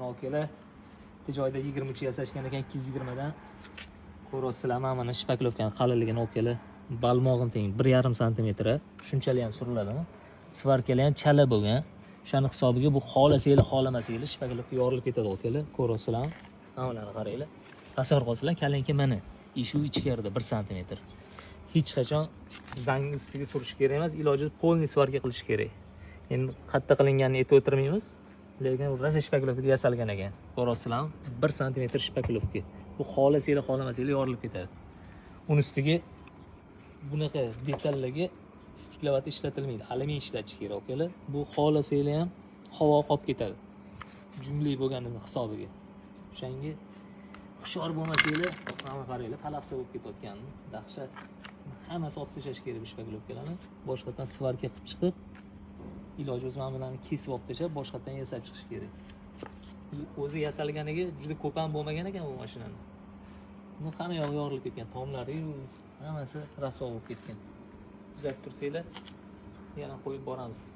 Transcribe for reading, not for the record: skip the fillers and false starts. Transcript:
mana okela bitta joyda 23 yasashgan ekan, 220 dan. Ko'rasizlar, mana shpaklovkani qalinligini okela. Balmog'im teng 1,5 sm. Shunchalik ham suriladimi? Svarkalar ham chala bo'lgan. O'shani hisobiga bu xohlasanglar, xohlamasanglar shpaklovka yorilib ketadi okela. Ko'rasizlar. Mana qaranglar. Tasavvur qilsanglar, kalenki mana shu ichkarida 1 sm. Hech qachon zang ustiga surish kerak emas, iloji polniy svarka qilish kerak. Endi qatta qilinganini aytib o'tirmaymiz, lekin rosa shpaklovka yasalgan ekan. Ko'rasizlar, 1 sm shpaklovka. Bu xohlasanglar, xohlamasanglar yorilib ketadi. Uni ustiga bunaqa detallarga stiklovat ishlatilmaydi, alyumin ishlatish kerak okalar. Bu xohlasanglar ham havo oqib ketadi. Jumli bo'lganini hisobiga. O'shanga hushyor bo'lmasanglar, mana qaranglar, palaqsa bo'lib ketayotganini. Dahshat. Hammasi olib tashlash kerak bu shpaklovkalarni. Boshqatdan svarka qilib chiqib, iloji bo'lsa mana bularni kesib olib tashlab, boshqatdan yasab chiqish kerak. O'zi yasalganiga juda ko'p ham bo'lmagan ekan bu mashinani. Buni hamma yog'i yorilib ketgan, tomlari hammasi rasvo bo'lib ketgan. Kuzatib tursanglar, yana qo'yib boramiz.